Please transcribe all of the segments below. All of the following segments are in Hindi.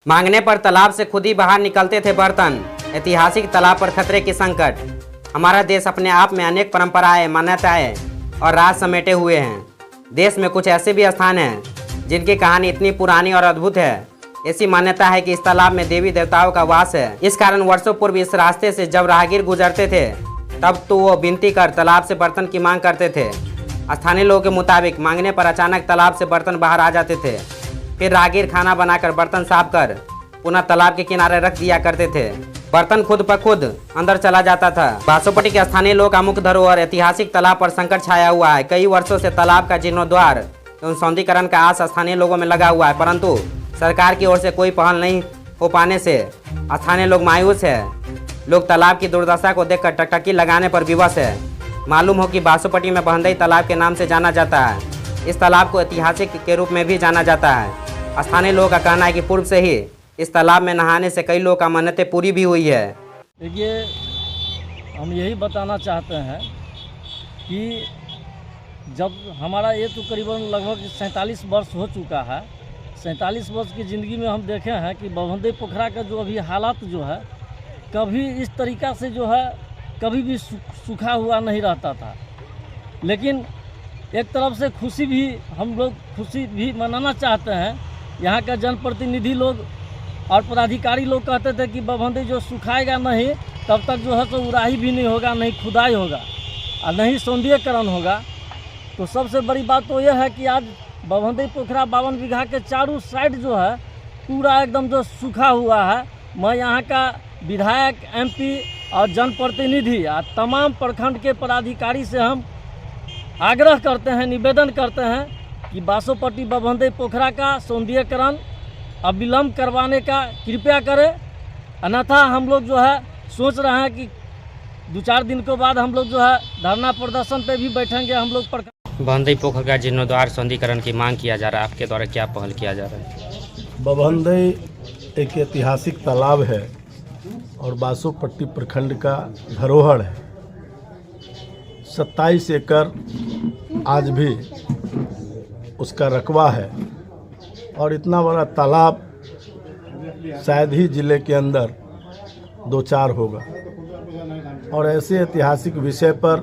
मांगने पर तालाब से खुद ही बाहर निकलते थे बर्तन। ऐतिहासिक तालाब पर खतरे की संकट। हमारा देश अपने आप में अनेक परंपराएं, मान्यताएं और राज समेटे हुए हैं। देश में कुछ ऐसे भी स्थान हैं जिनकी कहानी इतनी पुरानी और अद्भुत है। ऐसी मान्यता है कि इस तालाब में देवी देवताओं का वास है। इस कारण वर्षों पूर्व इस रास्ते से जब राहगीर गुजरते थे तब तो वो विनती कर तालाब से बर्तन की मांग करते थे। स्थानीय लोगों के मुताबिक मांगने पर अचानक तालाब से बर्तन बाहर आ जाते थे। फिर राहगीर खाना बनाकर बर्तन साफ कर पुनः तालाब के किनारे रख दिया करते थे। बर्तन खुद ब खुद अंदर चला जाता था। बासोपट्टी के स्थानीय लोग का मुख्य धरोहर ऐतिहासिक तालाब पर संकट छाया हुआ है। कई वर्षों से तालाब का जीर्णोद्धार एवं सौंदर्यीकरण का आस स्थानीय लोगों में लगा हुआ है, परंतु सरकार की ओर से कोई पहल नहीं हो पाने से स्थानीय लोग मायूस है। लोग तालाब की दुर्दशा को देखकर टकटकी लगाने पर विवश है। मालूम हो कि बासोपट्टी में बहंदई तालाब के नाम से जाना जाता है। इस तालाब को ऐतिहासिक के रूप में भी जाना जाता है। स्थानीय लोगों का कहना है कि पूर्व से ही इस तालाब में नहाने से कई लोगों का मन्नतें पूरी भी हुई है। देखिए, हम यही बताना चाहते हैं कि जब हमारा ये तो करीबन लगभग 47 वर्ष हो चुका है। 47 वर्ष की ज़िंदगी में हम देखे हैं कि बहंदई पोखरा का जो अभी हालात जो है, कभी इस तरीक़ा से जो है कभी भी सूखा हुआ नहीं रहता था। लेकिन एक तरफ से खुशी भी हम लोग खुशी भी मनाना चाहते हैं। यहाँ का जनप्रतिनिधि लोग और पदाधिकारी लोग कहते थे कि बहंदई जो सुखाएगा नहीं तब तक जो है तो उड़ाही भी नहीं होगा, नहीं खुदाई होगा और नहीं सौंदर्यीकरण होगा। तो सबसे बड़ी बात तो यह है कि आज बहंदई पोखरा 52 बीघा के चारों साइड जो है पूरा एकदम जो सूखा हुआ है। मैं यहाँ का विधायक, MP और जनप्रतिनिधि और तमाम प्रखंड के पदाधिकारी से हम आग्रह करते हैं, निवेदन करते हैं कि बासोपट्टी बहंदई पोखरा का सौंदर्यीकरण अविलंब करवाने का कृपया करें। अन्यथा हम लोग जो है सोच रहे हैं कि 2-4 दिन के बाद हम लोग जो है धरना प्रदर्शन पे भी बैठेंगे। हम लोग बहंदई पोखर का जीर्णोद्धार सौंदर्यीकरण की मांग किया जा रहा है, आपके द्वारा क्या पहल किया जा रहा है? बहंदई एक ऐतिहासिक तालाब है और बासोपट्टी प्रखंड का धरोहर है। 27 एकड़ आज भी उसका रकबा है और इतना बड़ा तालाब शायद ही ज़िले के अंदर 2-4 होगा। और ऐसे ऐतिहासिक विषय पर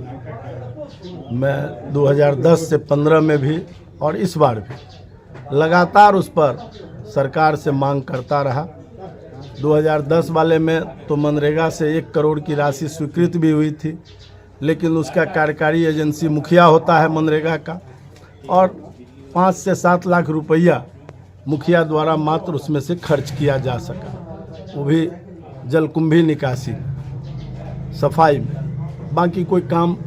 मैं 2010 से 15 में भी और इस बार भी लगातार उस पर सरकार से मांग करता रहा। 2010 वाले में तो मनरेगा से 1 करोड़ की राशि स्वीकृत भी हुई थी, लेकिन उसका कार्यकारी एजेंसी मुखिया होता है मनरेगा का, और 5 से 7 लाख रुपया मुखिया द्वारा मात्र उसमें से खर्च किया जा सका, वो भी जलकुंभी निकासी सफाई में। बाकी कोई काम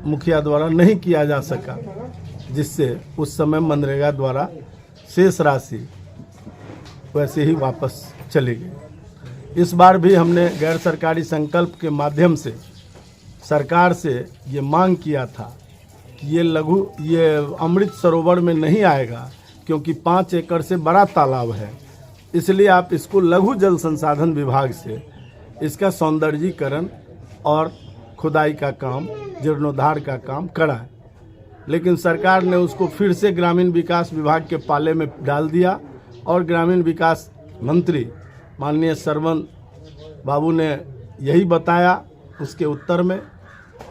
मुखिया द्वारा नहीं किया जा सका, जिससे उस समय मनरेगा द्वारा शेष राशि वैसे ही वापस चली गई। इस बार भी हमने गैर सरकारी संकल्प के माध्यम से सरकार से ये मांग किया था कि ये अमृत सरोवर में नहीं आएगा, क्योंकि 5 एकड़ से बड़ा तालाब है। इसलिए आप इसको लघु जल संसाधन विभाग से इसका सौंदर्यीकरण और खुदाई का काम, जीर्णोद्धार का काम कराएं। लेकिन सरकार ने उसको फिर से ग्रामीण विकास विभाग के पाले में डाल दिया और ग्रामीण विकास मंत्री माननीय सरवन बाबू ने यही बताया उसके उत्तर में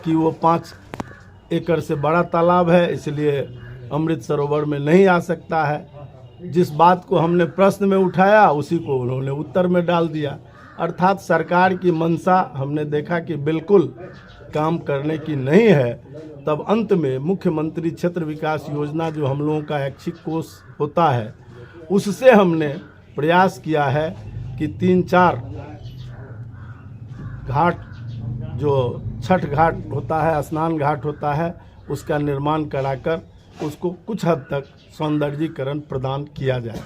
कि वो 5 एकड़ से बड़ा तालाब है, इसलिए अमृत सरोवर में नहीं आ सकता है। जिस बात को हमने प्रश्न में उठाया उसी को उन्होंने उत्तर में डाल दिया। अर्थात सरकार की मंशा हमने देखा कि बिल्कुल काम करने की नहीं है। तब अंत में मुख्यमंत्री क्षेत्र विकास योजना जो हम लोगों का ऐच्छिक कोष होता है, उससे हमने प्रयास किया है कि 3-4 घाट, जो छठ घाट होता है, स्नान घाट होता है, उसका निर्माण कराकर उसको कुछ हद तक सौंदर्यीकरण प्रदान किया जाए।